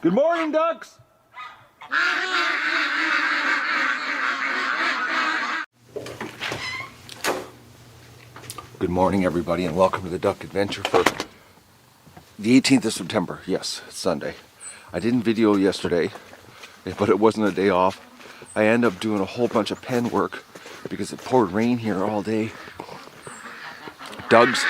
Good morning, ducks! Good morning, everybody, and welcome to the Duck Adventure for the 18th of September. Yes, it's Sunday. I didn't video yesterday, but it wasn't a day off. I ended up doing a whole bunch of pen work because it poured rain here all day. Doug's.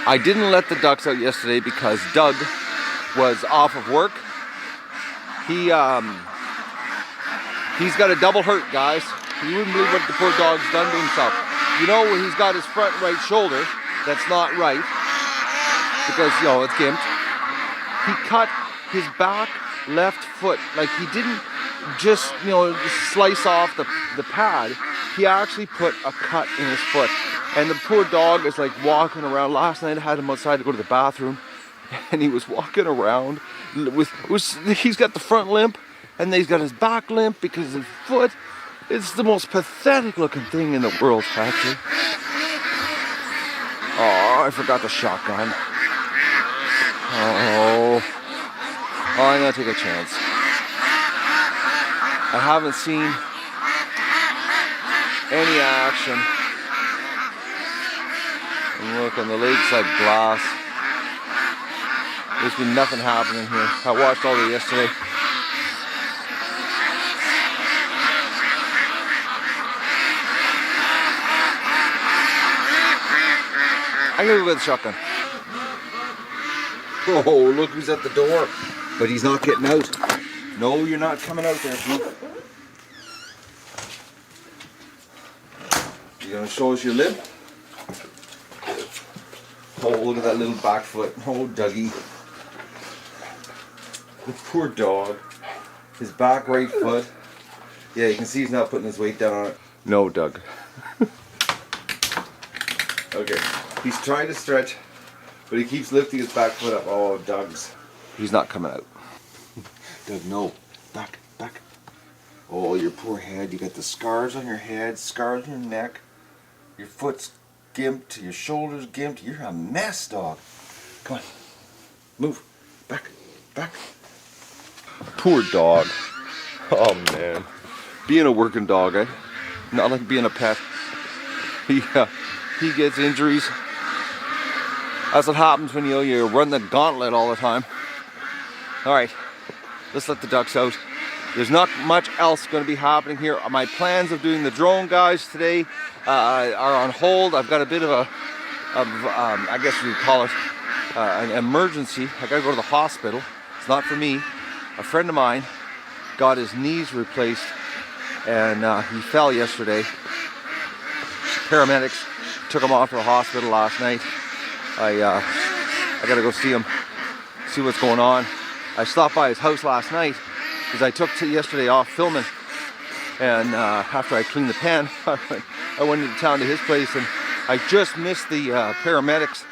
I didn't let the ducks out yesterday because Doug was off of work. He's got a double hurt, guys. You wouldn't believe what the poor dog's done to himself. You know, when he's got his front right shoulder, that's not right, because, you know, it's gimped. He cut his back left foot. Like, he didn't just, you know, slice off the pad. He actually put a cut in his foot. And the poor dog is like walking around. Last night I had him outside to go to the bathroom, and he was walking around he's got the front limp, and then he's got his back limp because his foot. It's the most pathetic looking thing in the world, actually. Oh, I forgot the shotgun. Oh, I'm gonna take a chance. I haven't seen any action. And look, and the lake's like glass. There's been nothing happening here. I watched all day yesterday. I'm gonna go get the shotgun. Oh, look who's at the door. But he's not getting out. No, you're not coming out there, Pete. You gonna show us your lip? Oh, look at that little back foot. Oh, Dougie. The poor dog. His back right foot. Yeah, you can see he's not putting his weight down on it. No, Doug. Okay. He's trying to stretch, but he keeps lifting his back foot up. Oh, Doug's. He's not coming out. Doug, no. Back, back. Oh, your poor head. You got the scars on your head, scars on your neck. Your foot's gimped, your shoulders gimped. You're a mess, dog. Come on. Move. Back, back. Poor dog. Oh, man. Being a working dog, eh? Not like being a pet. He gets injuries. That's what happens when you run the gauntlet all the time. Alright, let's let the ducks out. There's not much else going to be happening here. My plans of doing the drone, guys, today are on hold. I've got a bit of I guess you'd call it an emergency. I got to go to the hospital. It's not for me. A friend of mine got his knees replaced, and he fell yesterday. Paramedics took him off to the hospital last night. I got to go see him, see what's going on. I stopped by his house last night because I took yesterday off filming, and after I cleaned the pen, I went into town to his place, and I just missed the paramedics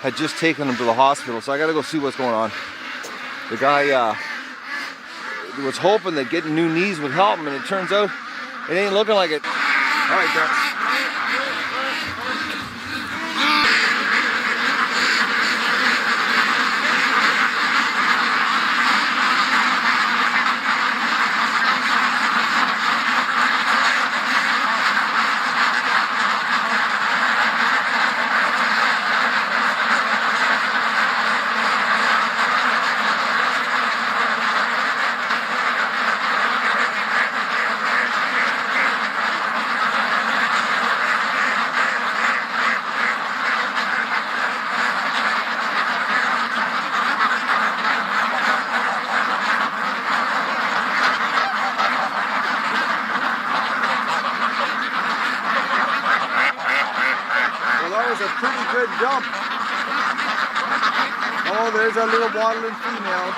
had just taken him to the hospital, so I got to go see what's going on. The guy was hoping that getting new knees would help him, and it turns out it ain't looking like it. All right, ducks. A pretty good jump. Oh, there's a little waddling female.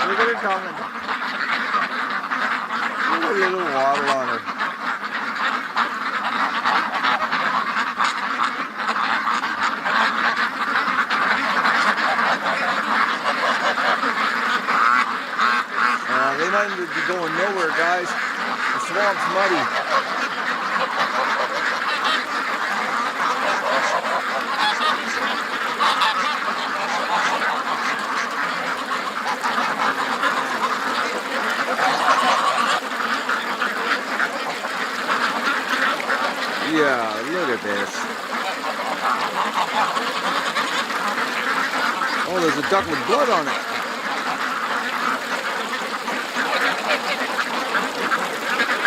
Look at her coming. Look at a little waddle on her. They might be going nowhere, guys. The swamp's muddy. Yeah, look at this. Oh, there's a duck with blood on it.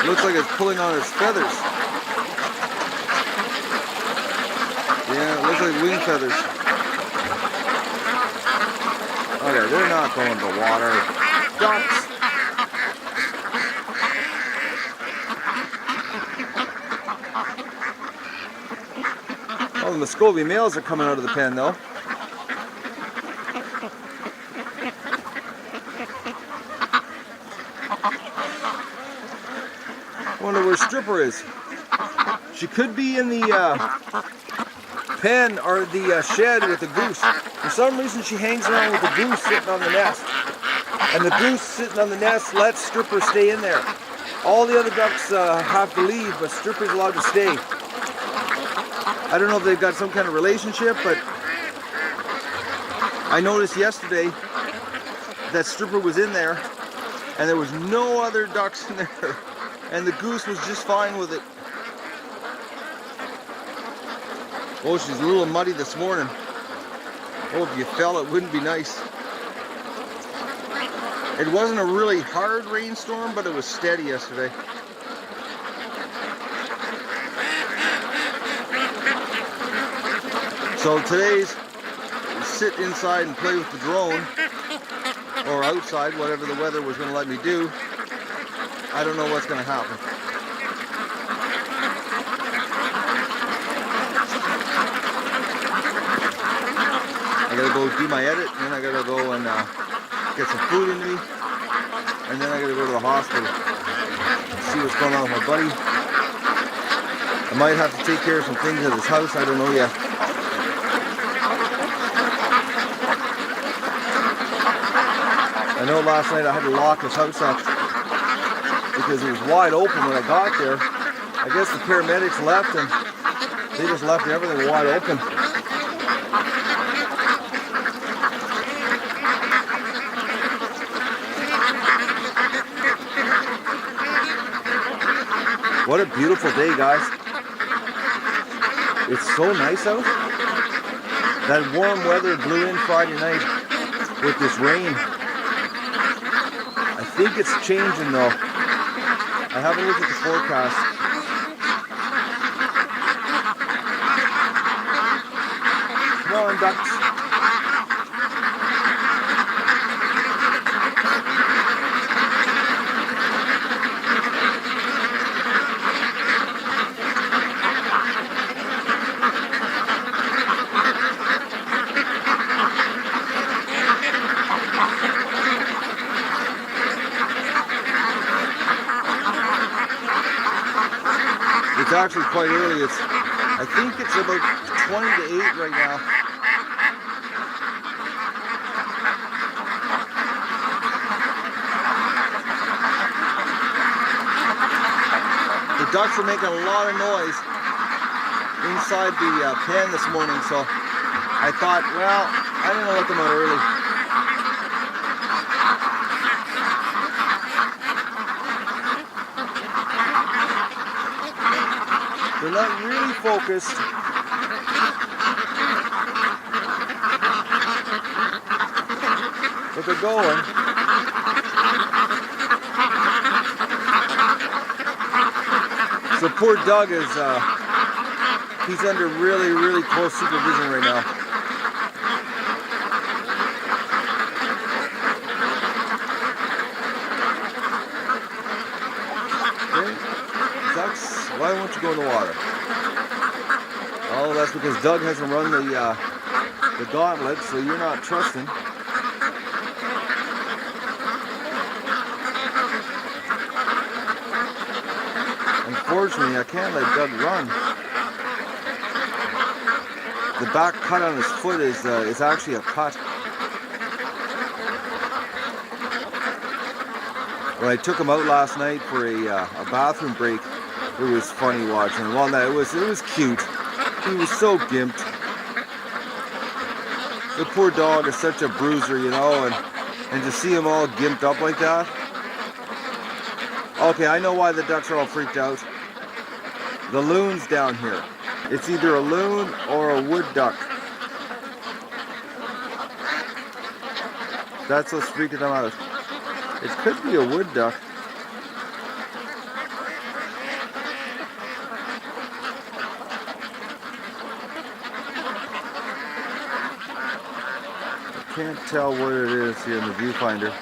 Looks like it's pulling on its feathers. Yeah, it looks like wing feathers. Okay, they're not going to water. Ducks. Oh, the Muscovy males are coming out of the pen though. I wonder where Stripper is. She could be in the pen or the shed with the goose. For some reason she hangs around with the goose sitting on the nest. And the goose sitting on the nest lets Stripper stay in there. All the other ducks have to leave, but Stripper's allowed to stay. I don't know if they've got some kind of relationship, but I noticed yesterday that Stripper was in there and there was no other ducks in there. And the goose was just fine with it. Oh, she's a little muddy this morning. Oh, if you fell, it wouldn't be nice. It wasn't a really hard rainstorm, but it was steady yesterday. So today's sit inside and play with the drone, or outside, whatever the weather was going to let me do. I don't know what's going to happen. I gotta go do my edit, and then I gotta go and get some food into me, and then I gotta go to the hospital, see what's going on with my buddy. I might have to take care of some things at his house, I don't know yet. I know last night I had to lock his house up because it was wide open when I got there. I guess the paramedics left and they just left everything wide open. What a beautiful day, guys. It's so nice out. That warm weather blew in Friday night with this rain. I think it's changing though. I haven't looked at the forecast. Come on, ducks. It's actually quite early. I think it's about 20 to 8 right now. The ducks are making a lot of noise inside the pen this morning, so I thought, well, I'm going to let them out early. They're not really focused. But they're going. So poor Doug is, he's under really, really close supervision right now. Okay, ducks. Why won't you go in the water? Oh, that's because Doug hasn't run the gauntlet, so you're not trusting. Unfortunately, I can't let Doug run. The back cut on his foot is actually a cut. When I took him out last night for a bathroom break, it was funny watching him. Well, no, it was cute. He was so gimped. The poor dog is such a bruiser, you know, and to see him all gimped up like that. Okay, I know why the ducks are all freaked out. The loon's down here. It's either a loon or a wood duck. That's what's freaking them out. It could be a wood duck. I can't tell what it is here in the viewfinder.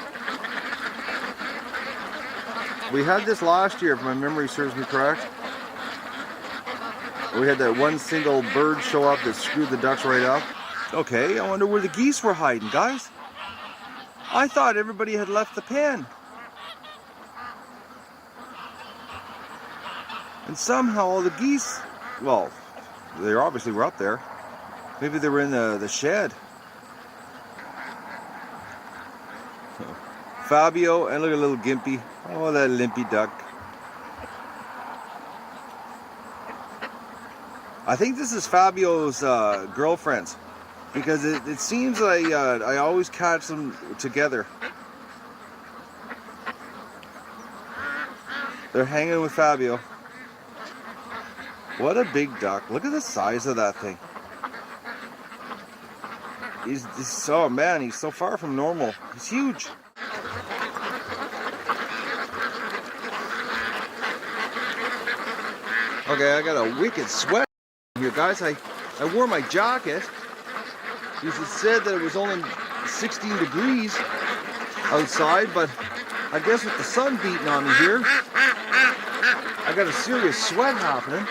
We had this last year, if my memory serves me correct. We had that one single bird show up that screwed the ducks right up. Okay, I wonder where the geese were hiding, guys. I thought everybody had left the pen. And somehow all the geese, well, they obviously were up there. Maybe they were in the shed. Fabio, and look at little Gimpy. Oh, that limpy duck. I think this is Fabio's girlfriends, because it seems like I always catch them together. They're hanging with Fabio. What a big duck. Look at the size of that thing. He's oh man, he's so far from normal. He's huge. Okay, I got a wicked sweat here, guys. I wore my jacket because it said that it was only 16 degrees outside, but I guess with the sun beating on me here, I got a serious sweat happening.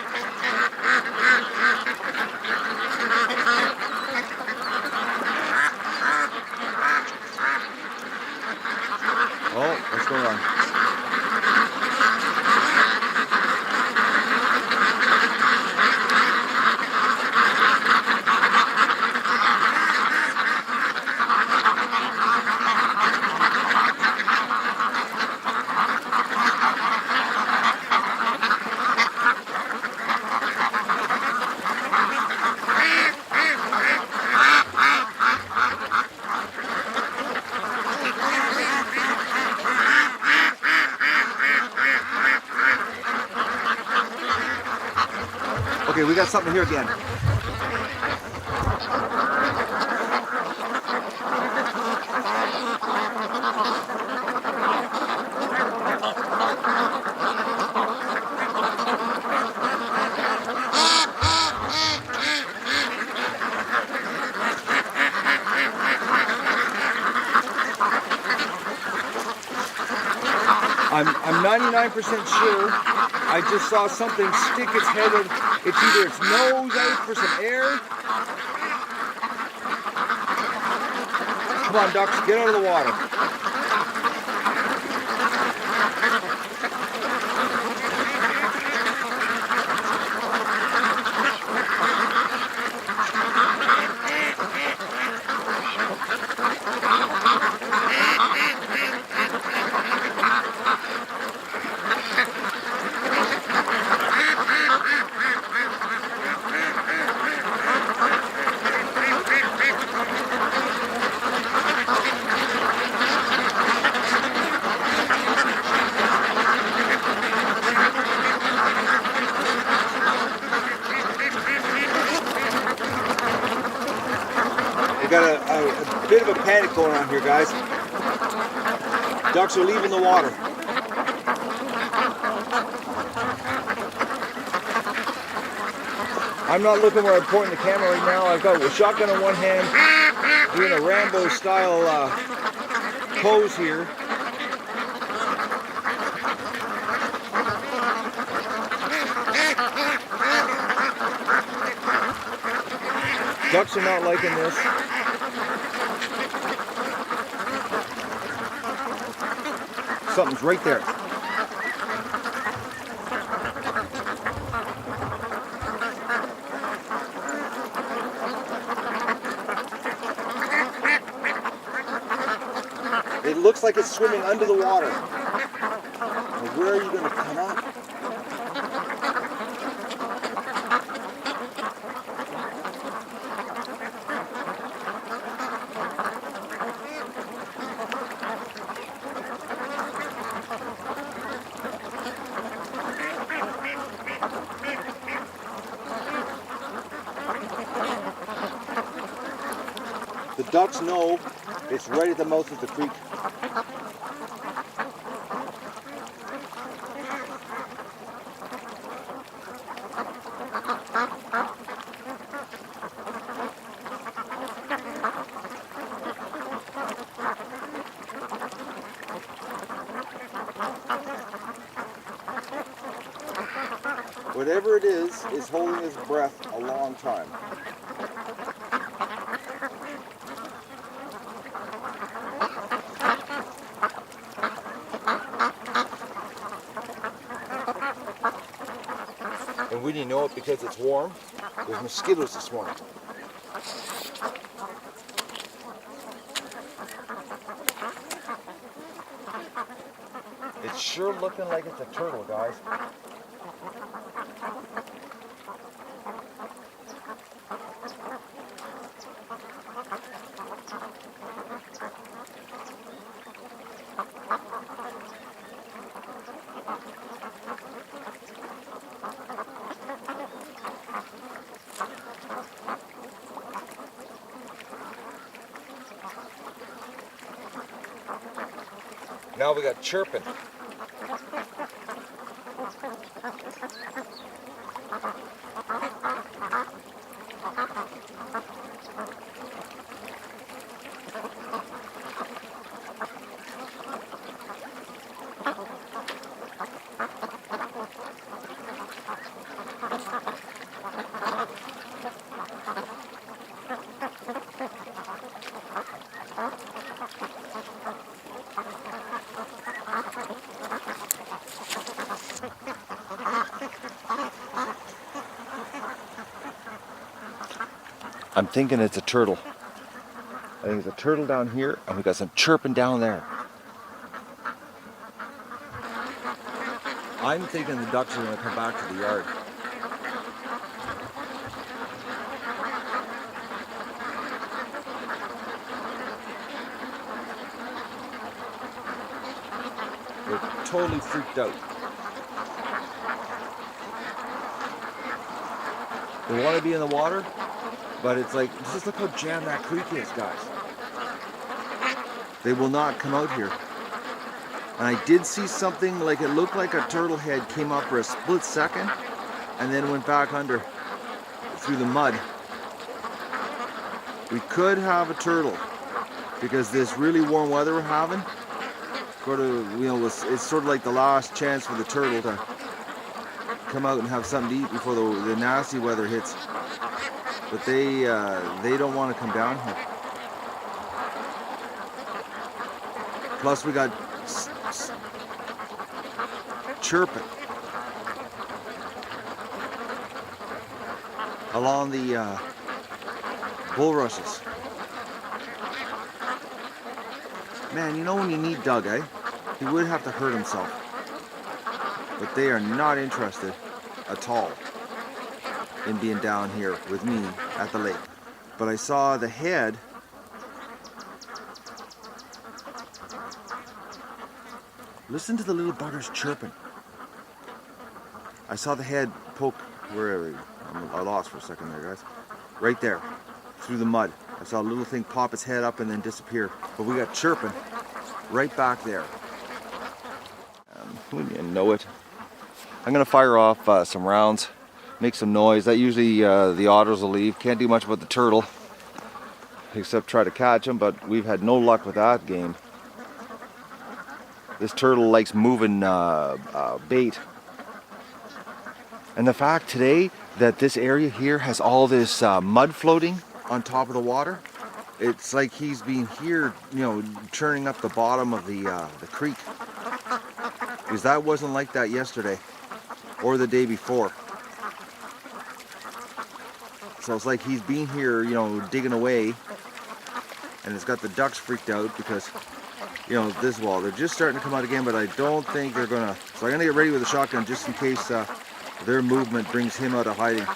Oh, what's going on? Okay, we got something here again. I'm 99% sure I just saw something stick its head in. It's either its nose out for some air. Come on, ducks, get out of the water. Got a bit of a panic going on here, guys. Ducks are leaving the water. I'm not looking where I'm pointing the camera right now. I've got a shotgun in one hand, doing a Rambo style pose here. Ducks are not liking this. Something's right there. It looks like it's swimming under the water. Now, where are you going to come up? The ducks know it's right at the mouth of the creek. Whatever it is holding his breath a long time. And we didn't know it because it's warm. There's mosquitoes this morning. It's sure looking like it's a turtle, guys. Now we got chirping. I'm thinking it's a turtle. I think it's a turtle down here, and we got some chirping down there. I'm thinking the ducks are going to come back to the yard. They're totally freaked out. They want to be in the water, but it's like, just look how jammed that creek is, guys. They will not come out here. And I did see something, like it looked like a turtle head came up for a split second and then went back under through the mud. We could have a turtle because this really warm weather we're having, it's sort of like the last chance for the turtle to come out and have something to eat before the nasty weather hits. But they don't want to come down here. Plus we got chirping along the bulrushes. Man, you know when you need Doug, eh? He would have to hurt himself. But they are not interested at all in being down here with me at the lake. But I saw the head listen to the little buggers chirping. I saw the head poke wherever. I lost for a second there, guys. Right there, through the mud. I saw a little thing pop its head up and then disappear. But we got chirping right back there. We didn't know it. I'm gonna fire off some rounds, make some noise. That usually the otters will leave. Can't do much about the turtle, except try to catch them, but we've had no luck with that game. This turtle likes moving bait. And the fact today that this area here has all this mud floating on top of the water, it's like he's been here, churning up the bottom of the creek. Because that wasn't like that yesterday or the day before. So it's like he's been here, digging away, and it's got the ducks freaked out because, this wall. They're just starting to come out again, but I don't think they're gonna. So I'm gonna get ready with a shotgun just in case their movement brings him out of hiding.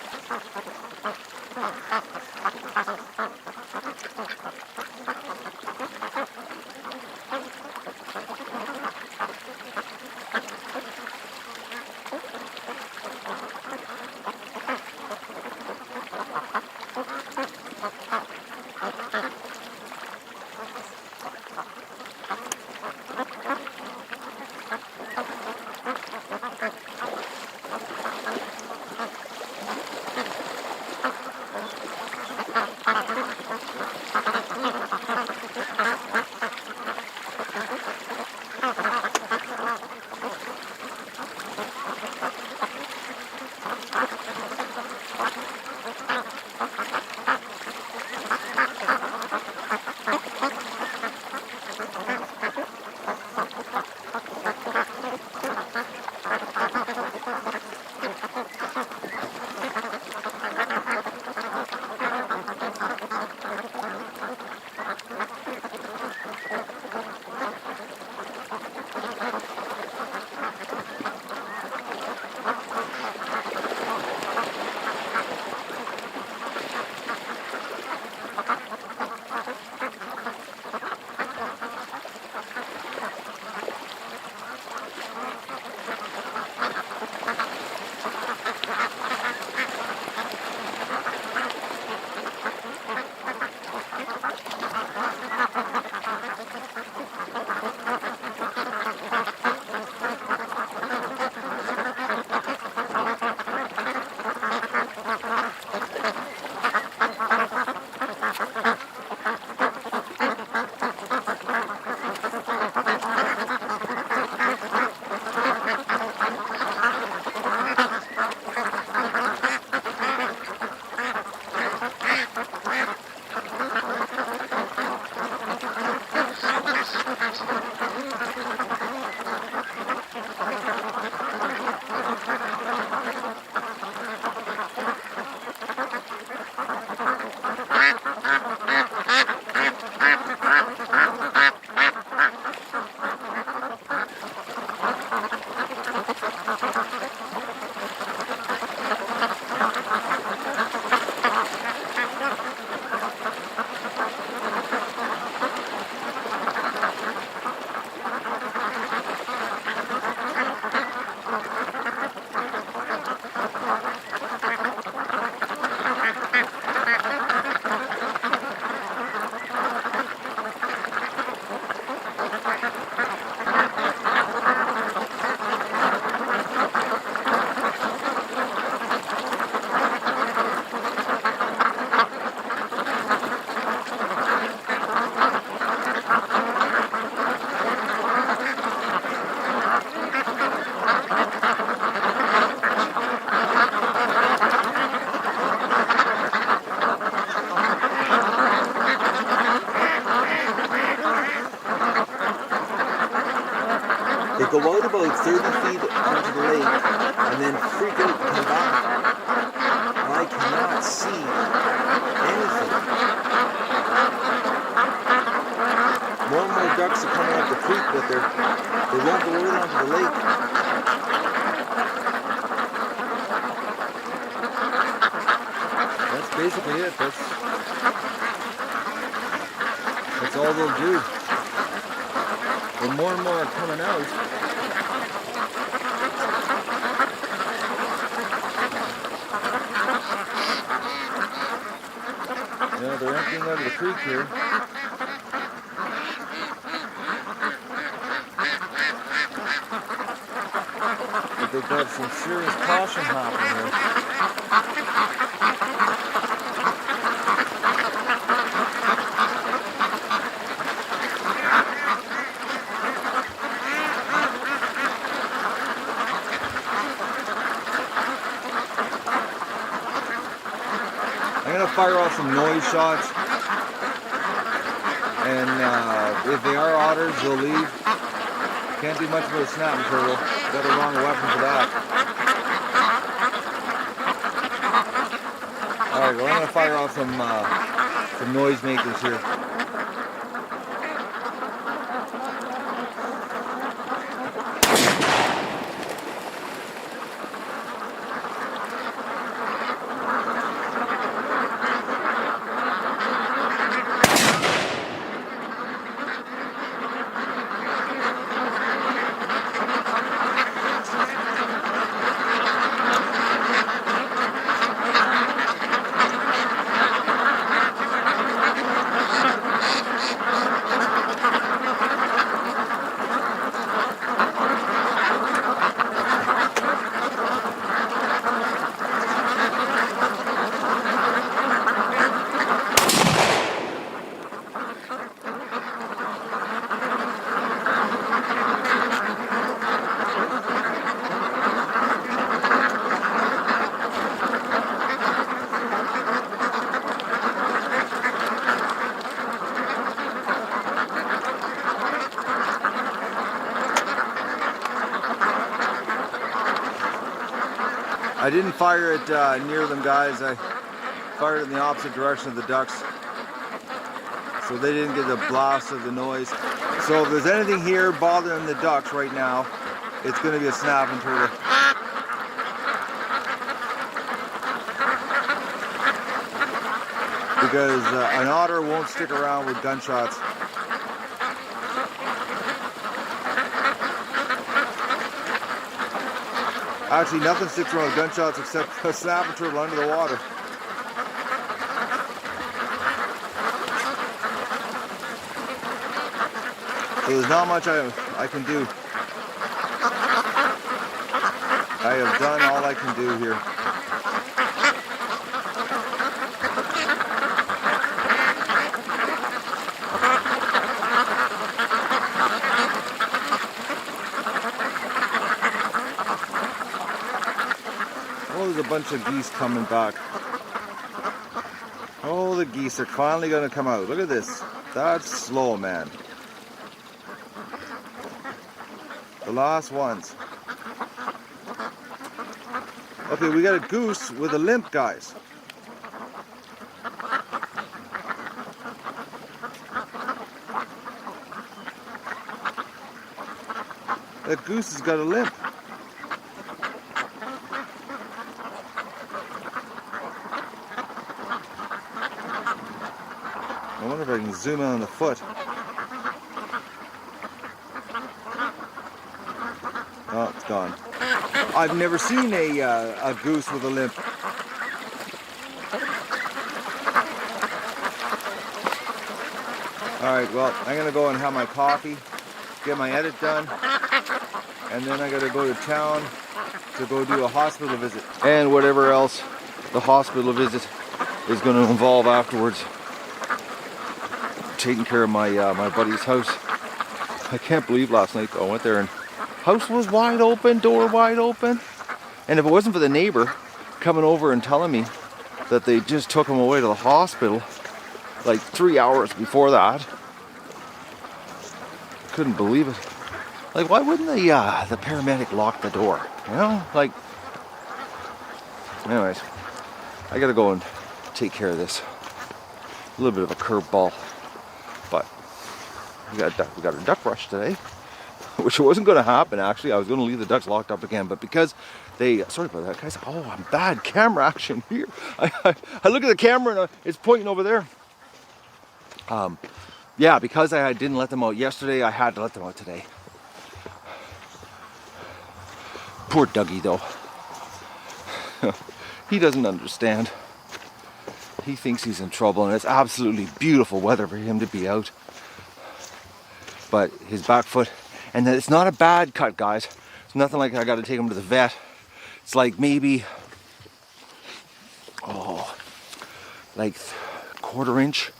They go out about 30 feet onto the lake and then freak out and come back. And I cannot see anything. More and more ducks are coming up the creek, but they won't go right onto the lake. That's basically it. That's all they'll do. But more and more are coming out. Yeah, they're emptying out of the creek here. But they've got some serious caution happening here. I'm going to fire off some noise shots, and if they are otters, they'll leave. Can't do much about a snapping turtle. Got the wrong weapon for that. Alright, well, I'm going to fire off some noise makers here. I didn't fire it near them, guys. I fired it in the opposite direction of the ducks, so they didn't get the blast of the noise. So if there's anything here bothering the ducks right now, it's going to be a snapping turtle. Because an otter won't stick around with gunshots. Actually, nothing sticks around with gunshots except a snapper turtle under the water. So there's not much I can do. I have done all I can do here. Oh, there's a bunch of geese coming back. Oh, the geese are finally going to come out. Look at this. That's slow, man. The last ones. Okay, we got a goose with a limp, guys. That goose has got a limp. I wonder if I can zoom in on the foot. Oh, it's gone. I've never seen a goose with a limp. Alright, well, I'm going to go and have my coffee, get my edit done, and then I got to go to town to go do a hospital visit. And whatever else the hospital visit is going to involve afterwards. Taking care of my my buddy's house. I can't believe last night though, I went there and house was wide open, door wide open. And if it wasn't for the neighbor coming over and telling me that they just took him away to the hospital like 3 hours before that, I couldn't believe it. Like, why wouldn't the paramedic lock the door? You know, like. Anyways, I gotta go and take care of this. A little bit of a curveball, but we got a duck rush today, which wasn't going to happen. Actually, I was going to leave the ducks locked up again, but because they, sorry about that, guys. Oh, I'm bad camera action here. I look at the camera and it's pointing over there. Yeah, because I didn't let them out yesterday, I had to let them out today. Poor Dougie, though. He doesn't understand. He thinks he's in trouble, and it's absolutely beautiful weather for him to be out. But his back foot, and it's not a bad cut, guys. It's nothing like I got to take him to the vet. It's like maybe, like 1/4 inch,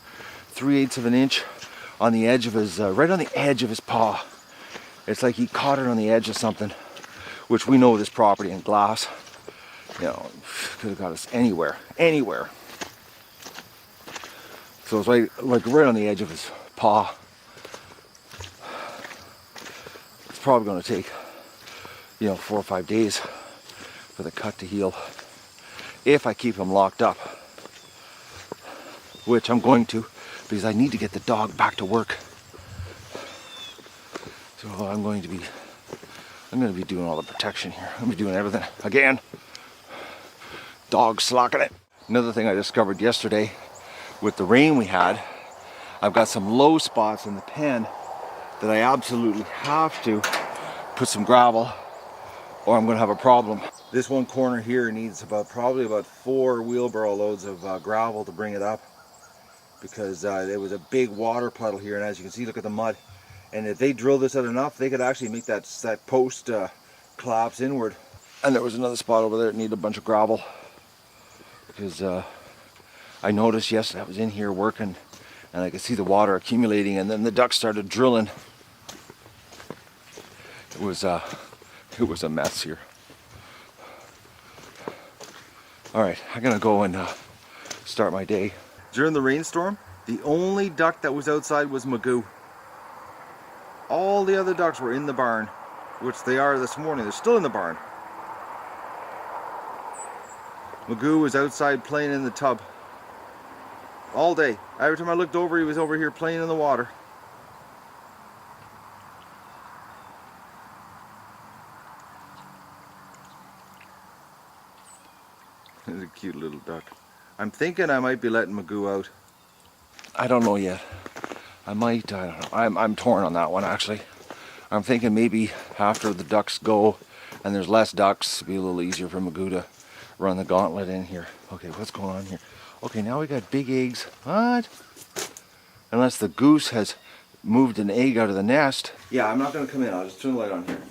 3/8 of an inch on the edge of his, right on the edge of his paw. It's like he caught it on the edge of something, which we know with this property and glass, you know, could have got us anywhere. So it's like right on the edge of his paw. It's probably going to take, 4 or 5 days for the cut to heal. If I keep him locked up, which I'm going to, because I need to get the dog back to work. So I'm going to be doing all the protection here. I'm going to be doing everything again. Dog slocking it. Another thing I discovered yesterday, with the rain we had, I've got some low spots in the pen that I absolutely have to put some gravel or I'm going to have a problem. This one corner here needs probably about 4 wheelbarrow loads of gravel to bring it up, because there was a big water puddle here, and as you can see, look at the mud. And if they drill this out enough, they could actually make that post collapse inward. And there was another spot over there that needed a bunch of gravel, because I noticed yesterday I was in here working and I could see the water accumulating, and then the ducks started drilling. It was a mess here. All right, I'm gonna go and start my day. During the rainstorm, the only duck that was outside was Magoo. All the other ducks were in the barn, which they are this morning. They're still in the barn. Magoo was outside playing in the tub all day. Every time I looked over, he was over here playing in the water. He's a cute little duck. I'm thinking I might be letting Magoo out. I don't know yet. I don't know. I'm torn on that one, actually. I'm thinking maybe after the ducks go and there's less ducks. It'll be a little easier for Magoo to run the gauntlet in here. Okay, what's going on here? Okay, now we got big eggs. What? Unless the goose has moved an egg out of the nest. Yeah, I'm not going to come in. I'll just turn the light on here.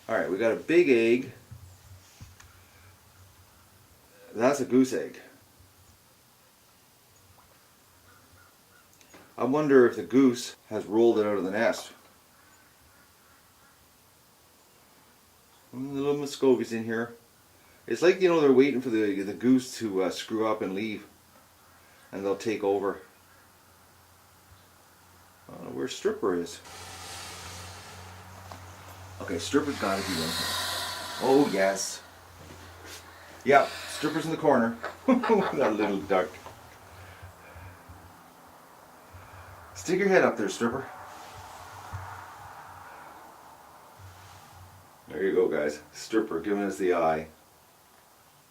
Alright, we got a big egg. That's a goose egg. I wonder if the goose has rolled it out of the nest. The little Muscovies in here. It's like, you know, they're waiting for the goose to screw up and leave. And they'll take over. I don't know where Stripper is. Okay, Stripper's got to be in here. Oh, yes. Yeah, Stripper's in the corner. That little duck. Stick your head up there, Stripper. There you go, guys. Stripper giving us the eye.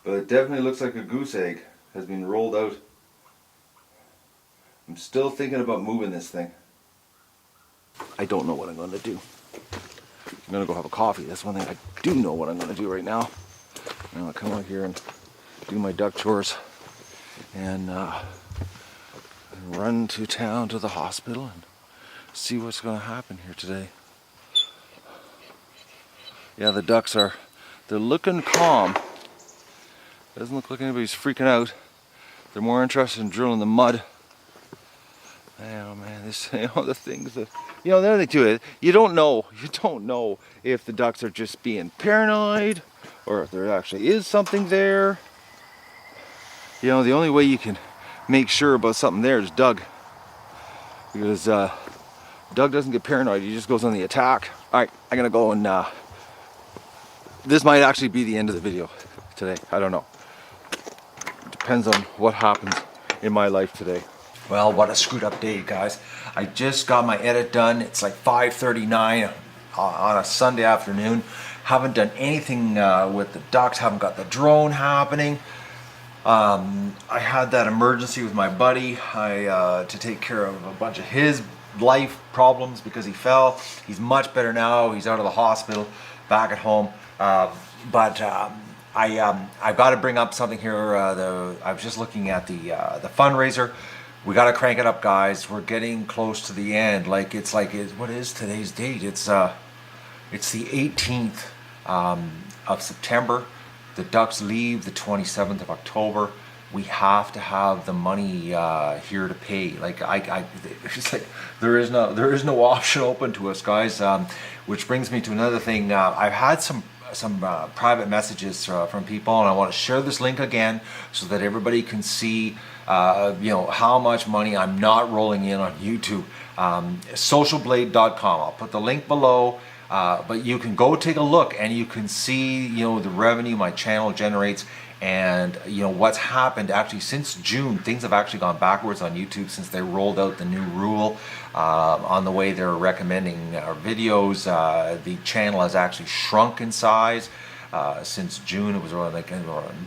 But it definitely looks like a goose egg has been rolled out. I'm still thinking about moving this thing. I don't know what I'm going to do. I'm going to go have a coffee. That's one thing I do know what I'm going to do right now. I'm going to come out here and do my duck chores and run to town to the hospital and see what's going to happen here today. Yeah, the ducks they're looking calm. Doesn't look like anybody's freaking out. They're more interested in drilling the mud. Oh man, this, you know, the things that, you know, the other thing too is, you don't know if the ducks are just being paranoid or if there actually is something there. You know, the only way you can make sure about something there is Doug. Because Doug doesn't get paranoid, he just goes on the attack. Alright, I'm gonna go and this might actually be the end of the video today. I don't know. It depends on what happens in my life today. Well, what a screwed up day, guys. I just got my edit done. It's like 5:39 on a Sunday afternoon. Haven't done anything with the ducks. Haven't got the drone happening. I had that emergency with my buddy to take care of a bunch of his life problems because he fell. He's much better now. He's out of the hospital, back at home. I've got to bring up something here. I was just looking at the fundraiser. We got to crank it up, guys. We're getting close to the end. What is today's date? It's the 18th of September. The ducks leave the 27th of October. We have to have the money here to pay. It's like there is no option open to us, guys. Which brings me to another thing. I've had some private messages from people, and I want to share this link again so that everybody can see how much money I'm not rolling in on YouTube. Socialblade.com. I'll put the link below, but you can go take a look and you can see the revenue my channel generates, and what's happened actually since June. Things have actually gone backwards on YouTube since they rolled out the new rule on the way they're recommending our videos. The channel has actually shrunk in size. Since June. It was around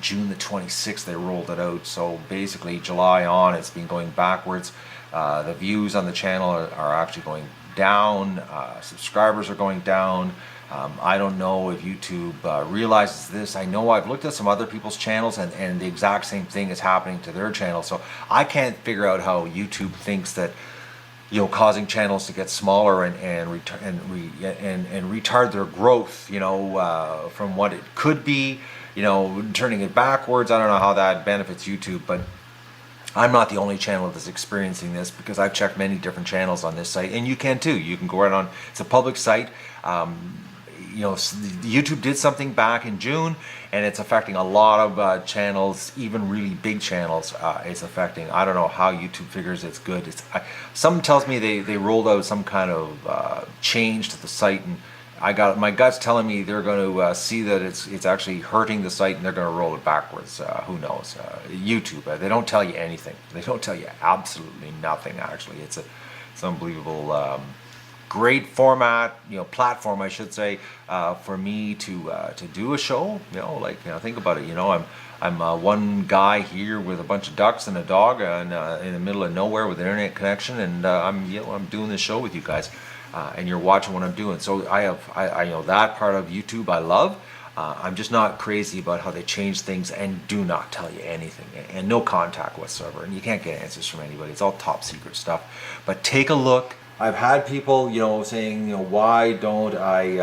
June the 26th they rolled it out. So basically July on, it's been going backwards. The views on the channel are actually going down. Subscribers are going down. I don't know if YouTube realizes this. I know I've looked at some other people's channels and the exact same thing is happening to their channel. So I can't figure out how YouTube thinks that causing channels to get smaller and retard their growth, from what it could be, turning it backwards. I don't know how that benefits YouTube, but I'm not the only channel that's experiencing this, because I've checked many different channels on this site, and you can too. You can go right on. It's a public site. YouTube did something back in June, and it's affecting a lot of channels, even really big channels. It's affecting. I don't know how YouTube figures it's good. Something tells me they rolled out some kind of change to the site, and my gut's telling me they're going to see that it's actually hurting the site, and they're going to roll it backwards. Who knows? YouTube, they don't tell you anything. They don't tell you absolutely nothing. Actually, it's unbelievable. Great format, platform, I should say, for me to do a show. Think about it. I'm one guy here with a bunch of ducks and a dog, and in the middle of nowhere with an internet connection, and I'm doing this show with you guys. and you're watching what I'm doing. So I you know, that part of YouTube I love. I'm just not crazy about how they change things and do not tell you anything, and no contact whatsoever, and you can't get answers from anybody. It's all top secret stuff. But take a look. I've had people, you know, saying, you know, why don't I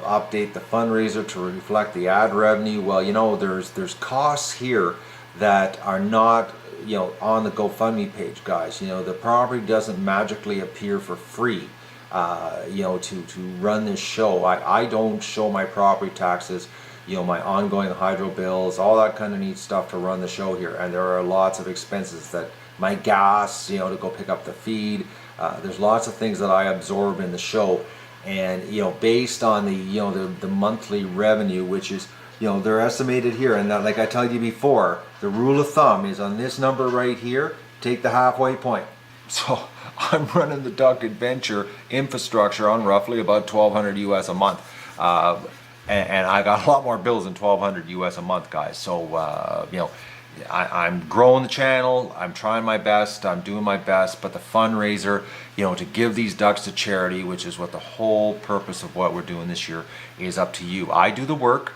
update the fundraiser to reflect the ad revenue? Well, you know, there's costs here that are not, you know, on the GoFundMe page, guys. You know, the property doesn't magically appear for free. You know, to run this show. I don't show my property taxes, you know, my ongoing hydro bills, all that kind of neat stuff to run the show here. And there are lots of expenses that my gas, you know, to go pick up the feed. There's lots of things that I absorb in the show. And, you know, based on the, you know, the monthly revenue, which is, you know, they're estimated here. And that, like I told you before, the rule of thumb is on this number right here, take the halfway point. So I'm running the Duck Adventure infrastructure on roughly about $1,200 US a month, and I got a lot more bills than $1,200 US a month, guys. So you know, I'm growing the channel. I'm trying my best. I'm doing my best. But the fundraiser, you know, to give these ducks to charity, which is what the whole purpose of what we're doing this year is, up to you. I do the work.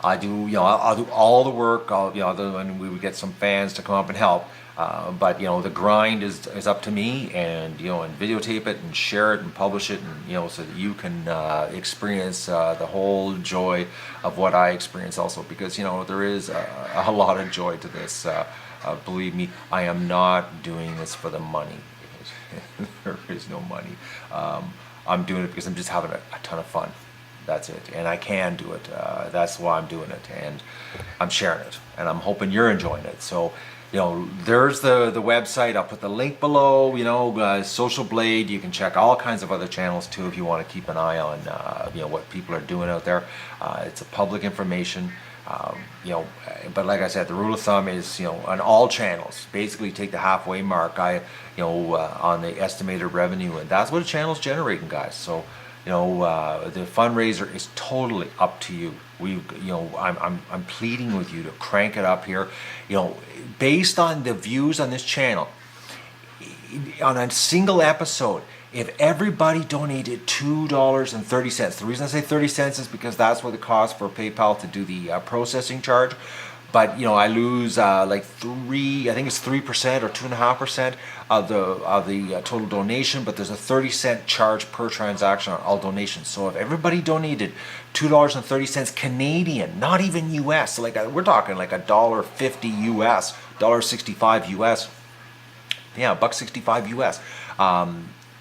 I do, you know, I'll do all the work. You know, and we would get some fans to come up and help. But you know, the grind is up to me, and you know, and videotape it and share it and publish it, and you know, so that you can experience the whole joy of what I experience also, because you know, there is a lot of joy to this. Believe me, I am not doing this for the money. There is no money. I'm doing it because I'm just having a ton of fun. That's it, and I can do it. That's why I'm doing it, and I'm sharing it, and I'm hoping you're enjoying it. So, you know, there's the website. I'll put the link below. You know, Social Blade. You can check all kinds of other channels too if you want to keep an eye on you know, what people are doing out there. It's a public information. You know, but like I said, the rule of thumb is, you know, on all channels, basically take the halfway mark. You know, on the estimated revenue, and that's what a channel's generating, guys. So, you know, the fundraiser is totally up to you. You know, I'm pleading with you to crank it up here. You know, based on the views on this channel, on a single episode, if everybody donated $2.30, the reason I say 30 cents is because that's what it costs for PayPal to do the processing charge. But you know, I lose like I think it's 3% or 2.5% of the total donation. But there's a 30-cent charge per transaction on all donations. So if everybody donated $2.30 Canadian, not even US, so like we're talking like $1.50 US, $1.65 US, yeah, $1.65 US.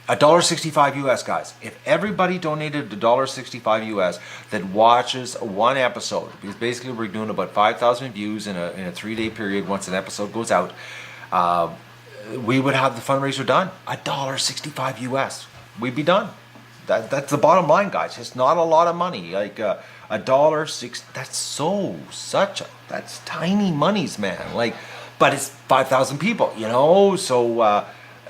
$1.65 US, guys. If everybody donated $1.65 US that watches one episode, because basically we're doing about 5,000 views in a 3-day period once an episode goes out, we would have the fundraiser done. $1.65 US. We'd be done. That's the bottom line, guys. It's not a lot of money. Like $1.60. That's tiny monies, man. Like, but it's 5,000 people, you know. So.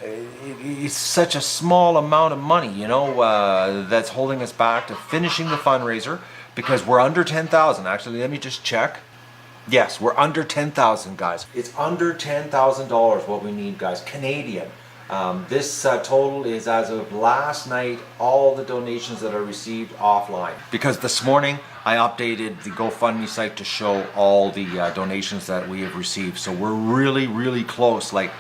It's such a small amount of money, you know, that's holding us back to finishing the fundraiser, because we're under 10,000. Actually, let me just check. Yes, we're under 10,000, guys. It's under $10,000 what we need, guys, Canadian. This total is as of last night, all the donations that I received offline. Because this morning I updated the GoFundMe site to show all the donations that we have received. So we're really, really close. Like,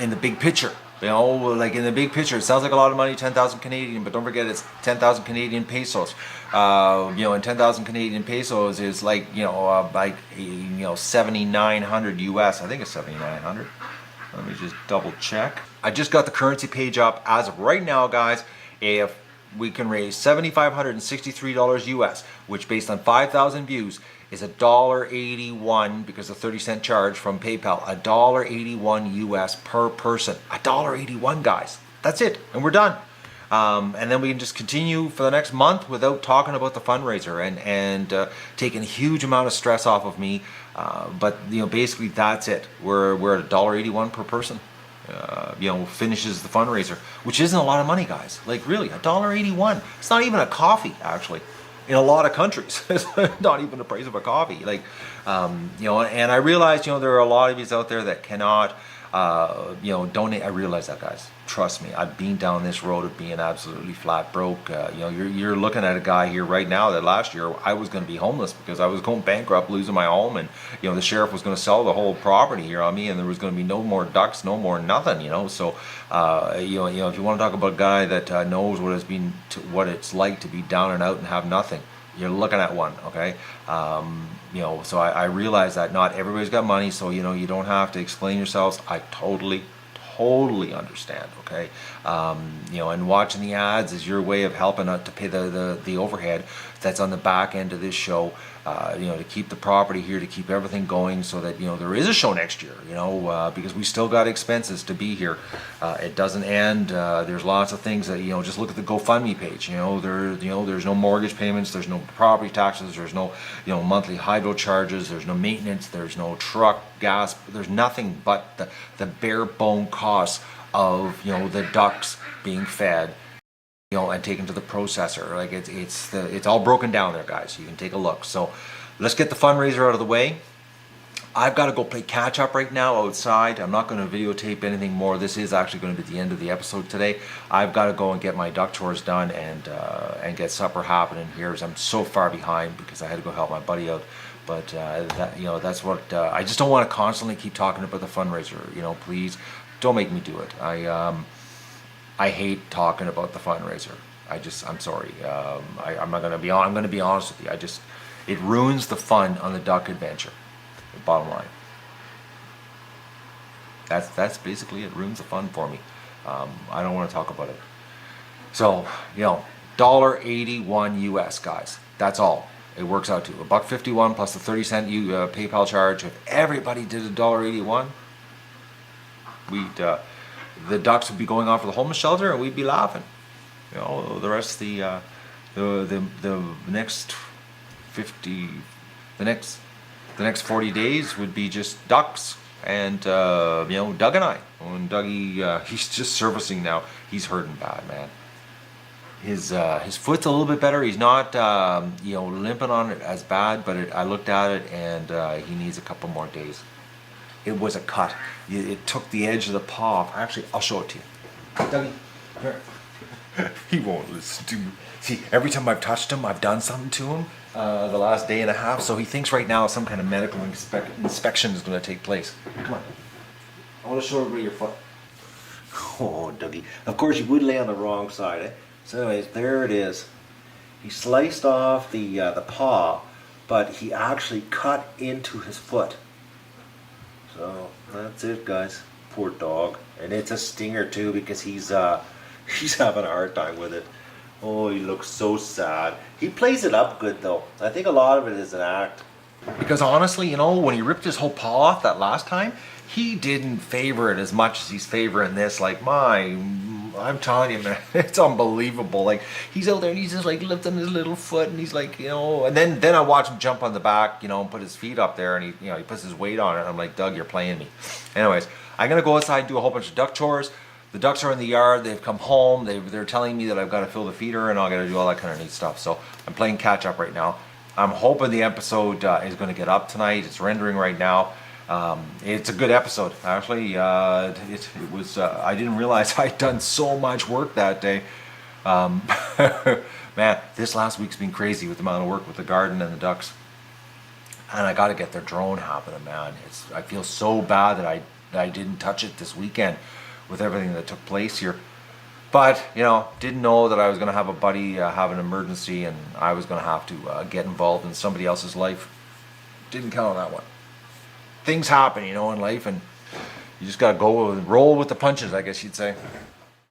in the big picture, you know, like in the big picture, it sounds like a lot of money, 10,000 Canadian, but don't forget it's 10,000 Canadian pesos. You know, and 10,000 Canadian pesos is like, you know, 7,900 US. I think it's 7,900. Let me just double check. I just got the currency page up. As of right now, guys, if we can raise $7,563 US, which based on 5,000 views is $1.81, because of 30-cent charge from PayPal, $1.81 US per person. $1.81, guys. That's it, and we're done. And then we can just continue for the next month without talking about the fundraiser and taking a huge amount of stress off of me. But you know, basically that's it. We're at $1.81 per person. You know, finishes the fundraiser, which isn't a lot of money, guys. Like really, $1.81. It's not even a coffee, actually. In a lot of countries, it's not even the price of a coffee. Like, you know, and I realize, you know, there are a lot of you out there that cannot you know, donate. I realize that, guys. Trust me, I've been down this road of being absolutely flat broke. You know, you're looking at a guy here right now that last year I was going to be homeless because I was going bankrupt, losing my home, and you know the sheriff was going to sell the whole property here on me, and there was going to be no more ducks, no more nothing. You know, so you know, if you want to talk about a guy that knows what what it's like to be down and out and have nothing, you're looking at one. Okay. You know, so I realize that not everybody's got money, so you know you don't have to explain yourselves. I totally understand. Okay. You know, and watching the ads is your way of helping out to pay the overhead that's on the back end of this show. You know, to keep the property here, to keep everything going, so that you know there is a show next year. You know, because we still got expenses to be here. It doesn't end. There's lots of things that, you know, just look at the GoFundMe page. You know, there's no mortgage payments, there's no property taxes, there's no, you know, monthly hydro charges, there's no maintenance, there's no truck gas, there's nothing but the bare bone costs of, you know, the ducks being fed, you know, and taken to the processor. Like it's all broken down there, guys. You can take a look. So let's get the fundraiser out of the way. I've got to go play catch up right now outside. I'm not going to videotape anything more. This is actually going to be the end of the episode today. I've got to go and get my duck chores done and get supper happening here, as I'm so far behind because I had to go help my buddy out. But that, you know, that's what I just don't want to constantly keep talking about the fundraiser. You know, please don't make me do it. I hate talking about the fundraiser. I'm sorry. I'm going to be honest with you. It ruins the fun on the duck adventure. The bottom line. That's basically it. Ruins the fun for me. I don't want to talk about it. So, you know, $1.81 US, guys. That's all. It works out to $1.51 plus the 30-cent PayPal charge. If everybody did $1.81, the ducks would be going off to the homeless shelter, and we'd be laughing. You know, the rest of the next 40 days would be just ducks and you know, Doug and I. And Dougie, he's just servicing now. He's hurting bad, man. His foot's a little bit better. He's not you know, limping on it as bad, but I looked at it and he needs a couple more days. It was a cut. It took the edge of the paw off. Actually, I'll show it to you. Dougie, here. He won't listen to me. See, every time I've touched him, I've done something to him the last day and a half, so he thinks right now some kind of medical inspection is going to take place. Come on. I want to show everybody your foot. Oh, Dougie. Of course, you would lay on the wrong side, eh? So anyways, there it is. He sliced off the paw, but he actually cut into his foot. So that's it, guys. Poor dog. And it's a stinger too, because he's having a hard time with it. Oh, he looks so sad. He plays it up good though. I think a lot of it is an act. Because honestly, you know, when he ripped his whole paw off that last time, he didn't favor it as much as he's favoring this. Like, I'm telling you, man, it's unbelievable. Like, he's out there and he's just like lifting his little foot, and he's like, you know, and then I watch him jump on the back, you know, and put his feet up there, and he puts his weight on it. And I'm like, Doug, you're playing me. Anyways, I'm gonna go outside and do a whole bunch of duck chores. The ducks are in the yard. They've come home. They're telling me that I've got to fill the feeder and I got to do all that kind of neat stuff. So I'm playing catch up right now. I'm hoping the episode is going to get up tonight. It's rendering right now. It's a good episode, actually. It was. I didn't realize I'd done so much work that day. Man, this last week's been crazy with the amount of work with the garden and the ducks. And I got to get their drone happening, man. I feel so bad that I didn't touch it this weekend with everything that took place here. But, you know, didn't know that I was going to have a buddy have an emergency and I was going to have to get involved in somebody else's life. Didn't count on that one. Things happen, you know, in life, and you just got to go and roll with the punches, I guess you'd say.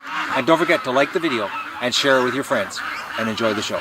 And don't forget to like the video and share it with your friends, and enjoy the show.